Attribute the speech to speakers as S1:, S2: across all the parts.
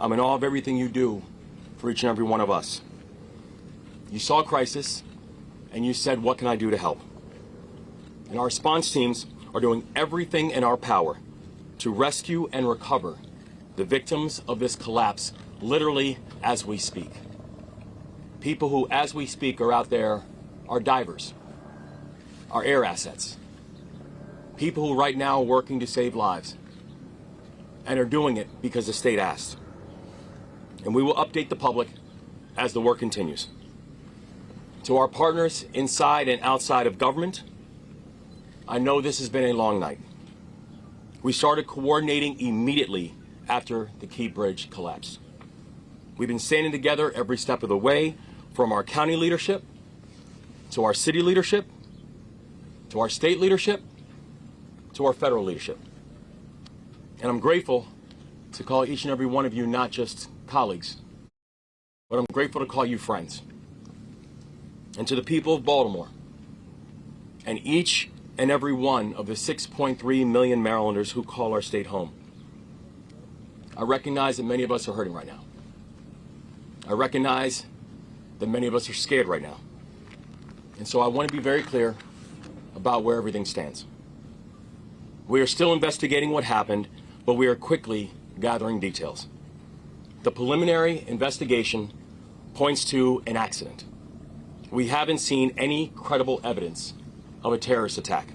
S1: I'm in awe of everything you do for each and every one of us. You saw a crisis, and you said, what can I do to help? And our response teams are doing everything in our power to rescue and recover the victims of this collapse, literally as we speak. People who, as we speak, are out there are divers, are air assets, people who right now are working to save lives and are doing it because the state asked. And we will update the public as the work continues. To our partners inside and outside of government, I know this has been a long night. We started coordinating immediately after the Key Bridge collapsed. We've been standing together every step of the way, from our county leadership, to our city leadership, to our state leadership, to our federal leadership. And I'm grateful to call each and every one of you not just colleagues, but I'm grateful to call you friends. And to the people of Baltimore, and each and every one of the 6.3 million Marylanders who call our state home, I recognize that many of us are hurting right now. I recognize that many of us are scared right now. And so I want to be very clear about where everything stands. We are still investigating what happened, but we are quickly gathering details. The preliminary investigation points to an accident. We haven't seen any credible evidence of a terrorist attack.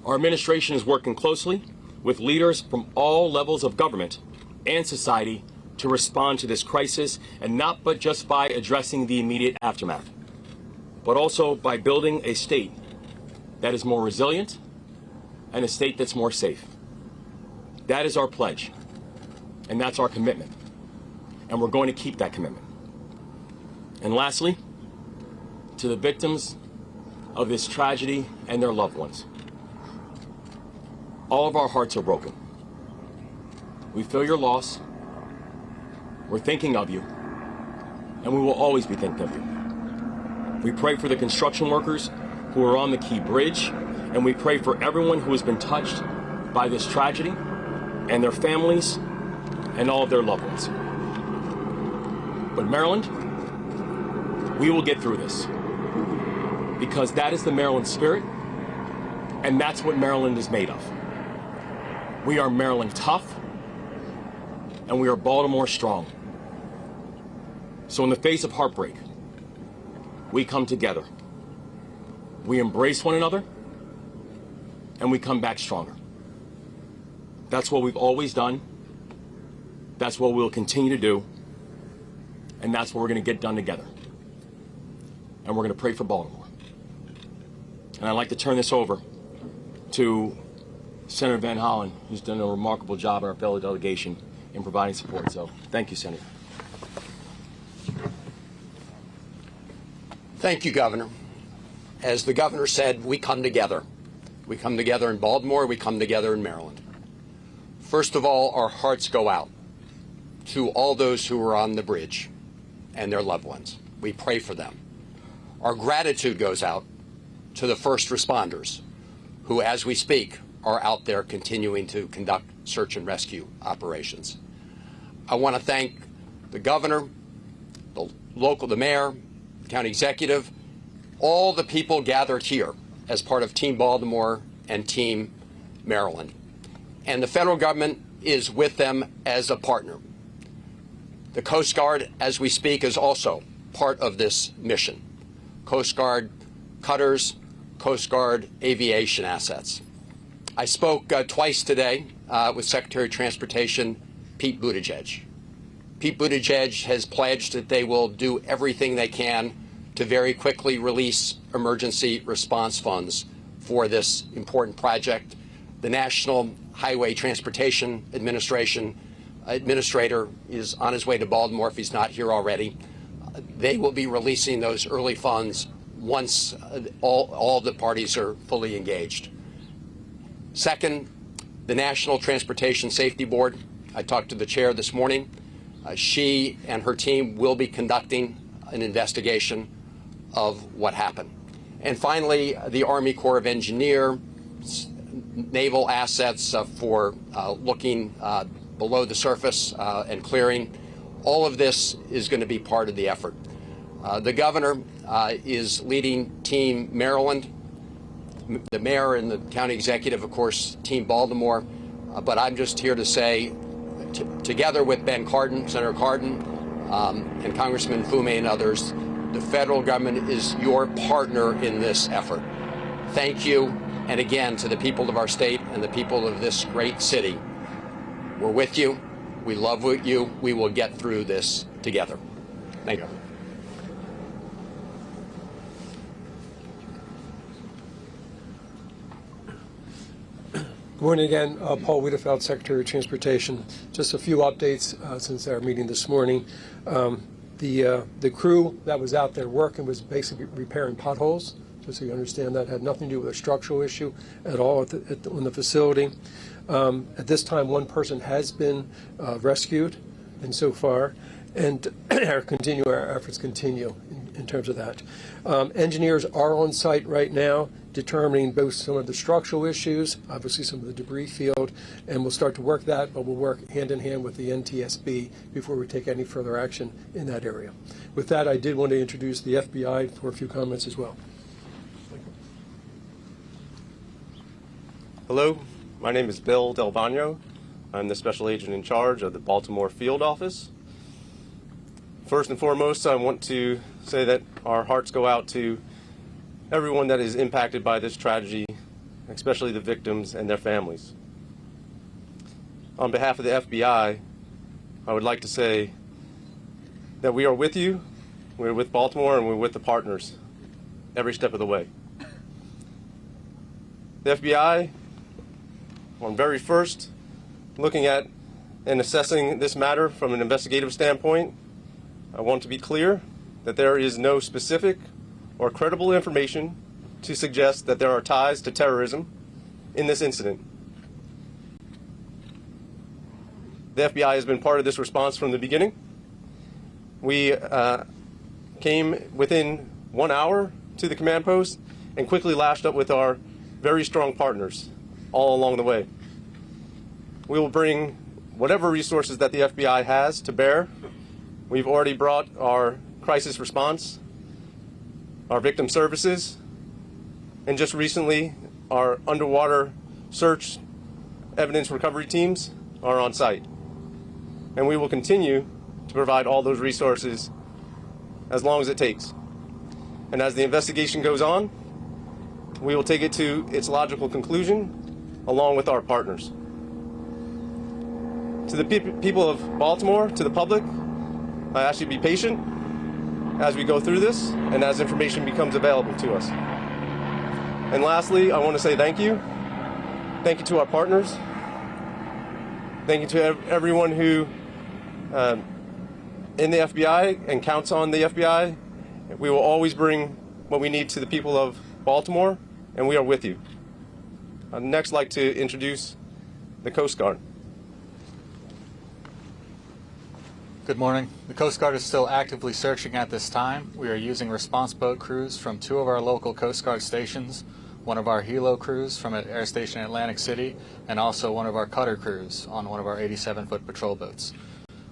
S1: Our administration is working closely with leaders from all levels of government and society to respond to this crisis, and not but just by addressing the immediate aftermath, but also by building a state that is more resilient and a state that's more safe. That is our pledge, and that's our commitment, and we're going to keep that commitment. And lastly, to the victims of this tragedy and their loved ones, all of our hearts are broken. We feel your loss. We're thinking of you, and we will always be thinking of you. We pray for the construction workers who are on the Key Bridge, and we pray for everyone who has been touched by this tragedy and their families and all of their loved ones. But Maryland, we will get through this, because that is the Maryland spirit, and that's what Maryland is made of. We are Maryland tough, and we are Baltimore strong. So in the face of heartbreak, we come together. We embrace one another, and we come back stronger. That's what we've always done. That's what we'll continue to do. And that's what we're going to get done together. And we're going to pray for Baltimore. And I'd like to turn this over to Senator Van Hollen, who's done a remarkable job in our fellow delegation in providing support. So thank you, Senator.
S2: Thank you, Governor. As the governor said, we come together. We come together in Baltimore. We come together in Maryland. First of all, our hearts go out to all those who are on the bridge and their loved ones. We pray for them. Our gratitude goes out to the first responders who, as we speak, are out there continuing to conduct search and rescue operations. I want to thank the governor, the mayor, the county executive, all the people gathered here as part of Team Baltimore and Team Maryland. And the federal government is with them as a partner. The Coast Guard, as we speak, is also part of this mission. Coast Guard cutters, Coast Guard aviation assets. I spoke twice today with Secretary of Transportation Pete Buttigieg. Pete Buttigieg has pledged that they will do everything they can to very quickly release emergency response funds for this important project. The National Highway Transportation Administrator is on his way to Baltimore if he's not here already. They will be releasing those early funds once all the parties are fully engaged. Second, the National Transportation Safety Board. I talked to the chair this morning. She and her team will be conducting an investigation of what happened. And finally, the Army Corps of Engineers, naval assets for looking below the surface and clearing. All of this is going to be part of the effort. The governor is leading Team Maryland. The mayor and the county executive, of course, Team Baltimore. But I'm just here to say, together with Ben Cardin, Senator Cardin, and Congressman Fume and others, the federal government is your partner in this effort. Thank you. And again, to the people of our state and the people of this great city, we're with you. We love you. We will get through this together. Thank you.
S3: Good morning again. Paul Wiedefeld, Secretary of Transportation. Just a few updates since our meeting this morning. The crew that was out there working was basically repairing potholes, just so you understand that. Had nothing to do with a structural issue at all on the facility. At this time, one person has been rescued insofar, and our efforts continue in terms of that. Engineers are on site right now determining both some of the structural issues, obviously some of the debris field, and we'll start to work that, but we'll work hand in hand with the NTSB before we take any further action in that area. With that, I did want to introduce the FBI for a few comments as well.
S4: Hello, my name is Bill Del Bagno. I'm the special agent in charge of the Baltimore field office. First and foremost, I want to say that our hearts go out to everyone that is impacted by this tragedy, especially the victims and their families. On behalf of the FBI, I would like to say that we are with you, we're with Baltimore, and we're with the partners every step of the way. The FBI, on very first, looking at and assessing this matter from an investigative standpoint, I want to be clear that there is no specific or credible information to suggest that there are ties to terrorism in this incident. The FBI has been part of this response from the beginning. We came within 1 hour to the command post and quickly lashed up with our very strong partners all along the way. We will bring whatever resources that the FBI has to bear. We've already brought our crisis response, our victim services, and just recently our underwater search evidence recovery teams are on site. And we will continue to provide all those resources as long as it takes. And as the investigation goes on, we will take it to its logical conclusion along with our partners. To the people of Baltimore, to the public, I ask you to be patient as we go through this and as information becomes available to us. And lastly, I want to say thank you. Thank you to our partners. Thank you to everyone who in the FBI and counts on the FBI. We will always bring what we need to the people of Baltimore, and we are with you. I'd next like to introduce the Coast Guard.
S5: Good morning. The Coast Guard is still actively searching at this time. We are using response boat crews from 2 of our local Coast Guard stations, one of our helo crews from an air station in Atlantic City, and also one of our cutter crews on one of our 87-foot patrol boats.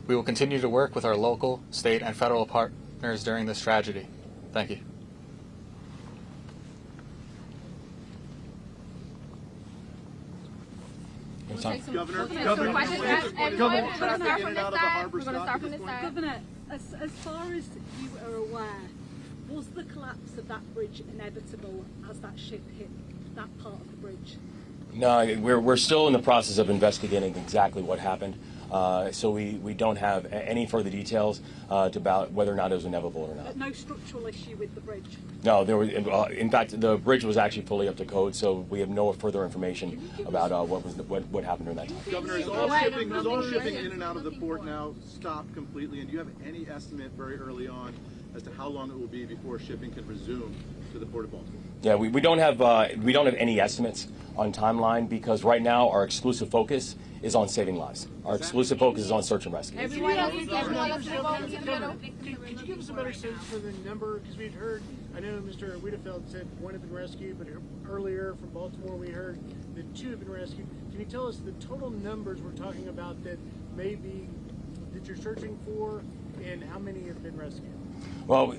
S5: We will continue to work with our local, state, and federal partners during this tragedy. Thank you.
S6: Governor, as far as you are aware, was the collapse of that bridge inevitable as that ship hit that part of the bridge?
S1: No, we're still in the process of investigating exactly what happened. So we don't have any further details about whether or not it was inevitable or not.
S6: But no structural issue with the bridge?
S1: No, there was. In fact, the bridge was actually fully up to code, so we have no further information about what happened during that time.
S7: Governor, is all shipping in and out of the port now stopped completely? And do you have any estimate very early on as to how long it will be before shipping can resume to the Port of Baltimore?
S1: Yeah, we don't have any estimates on timeline because right now our exclusive focus is on saving lives. Our exclusive focus is on search and rescue.
S8: Could you give us a better sense for the number? Because we've heard, I know Mr. Wiedefeld said one had been rescued, but earlier from Baltimore we heard that 2 have been rescued. Can you tell us the total numbers we're talking about that maybe that you're searching for, and how many have been rescued?
S1: Well,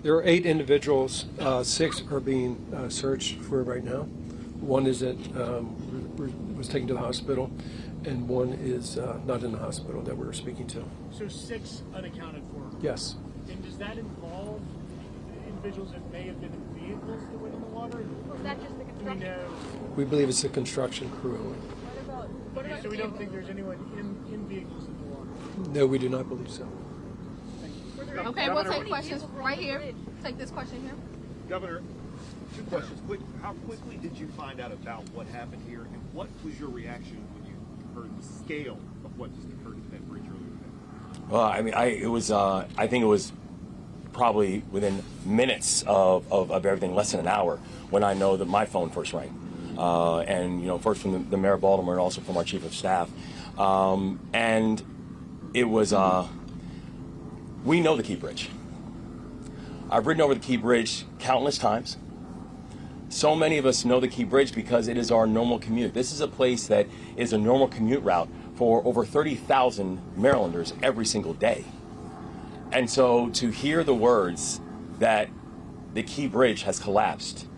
S3: There are 8 individuals. 6 are being searched for right now. 1 is was taken to the hospital, and 1 is not in the hospital that we're speaking to.
S8: So 6 unaccounted for.
S3: Yes.
S8: And does that involve individuals that may have been in vehicles that went in the water?
S6: Was that just the
S8: Do we
S6: construction?
S8: know?
S3: We believe it's a construction crew.
S8: So we don't think there's anyone in vehicles in the water?
S3: No, we do not believe so.
S9: Okay, we'll take questions right here. Take this question here.
S10: Governor, 2 questions. How quickly did you find out about what happened here, and what was your reaction when you heard the scale of what just occurred at that bridge earlier today?
S1: well, I mean, I think it was probably within minutes of everything, less than an hour, when I know that my phone first rang, and first from the mayor of Baltimore and also from our chief of staff, and it was. We know the Key Bridge. I've ridden over the Key Bridge countless times. So many of us know the Key Bridge because it is our normal commute. This is a place that is a normal commute route for over 30,000 Marylanders every single day. And so to hear the words that the Key Bridge has collapsed,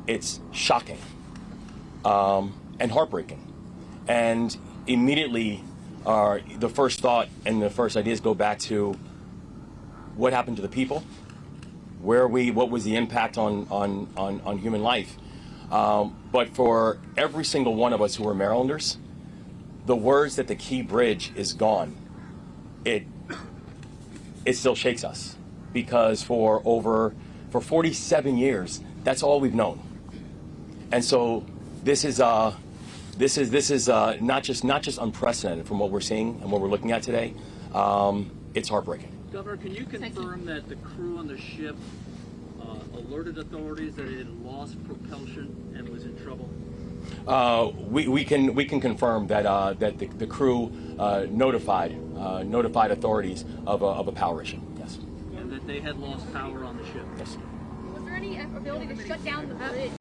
S1: it's shocking and heartbreaking. And immediately the first thought and the first ideas go back to what happened to the people, what was the impact on human life. But for every single one of us who are Marylanders, the words that the Key Bridge is gone, it still shakes us, because for 47 years, that's all we've known. And so this is not just unprecedented from what we're seeing and what we're looking at today. It's heartbreaking.
S11: Governor, can you confirm that the crew on the ship alerted authorities that it had lost propulsion and was in trouble?
S1: We can confirm that the crew notified authorities of a power issue. Yes.
S11: And that they had lost power on the ship.
S1: Yes.
S9: Was there any ability to shut down the bridge?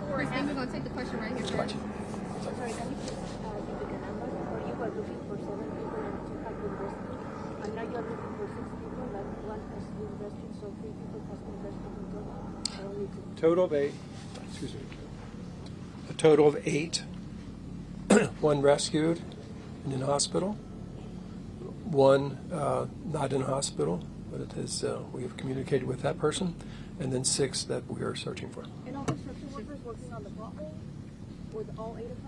S9: We're going to take the question right here.
S1: Question.
S6: Sorry, can you please give the numbers? Or you were looking for 7 people and 2 have been rescued. And now you're looking for 6 people, like 1 has been rescued, so 3 people has been rescued in total. Or only 2?
S3: Total of 8. Excuse me. A total of 8. 1 rescued and in hospital. 1 not in hospital, but it is, we have communicated with that person. And then 6 that we are searching for.
S6: And all construction workers working on the pothole? With all 8 of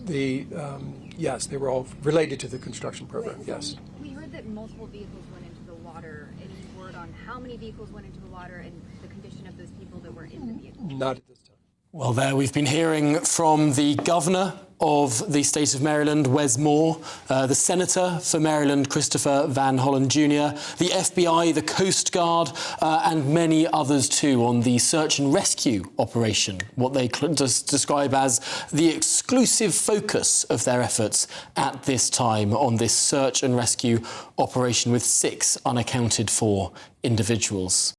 S6: them?
S3: Yes, they were all related to the construction program, yes.
S12: We heard that multiple vehicles went into the water. Any word on how many vehicles went into the water and the condition of those people that were in the vehicle?
S3: Not at this time.
S13: Well, there we've been hearing from the governor of the state of Maryland, Wes Moore, the senator for Maryland, Christopher Van Hollen Jr., the FBI, the Coast Guard, and many others too on the search and rescue operation, what they describe as the exclusive focus of their efforts at this time on this search and rescue operation with 6 unaccounted for individuals.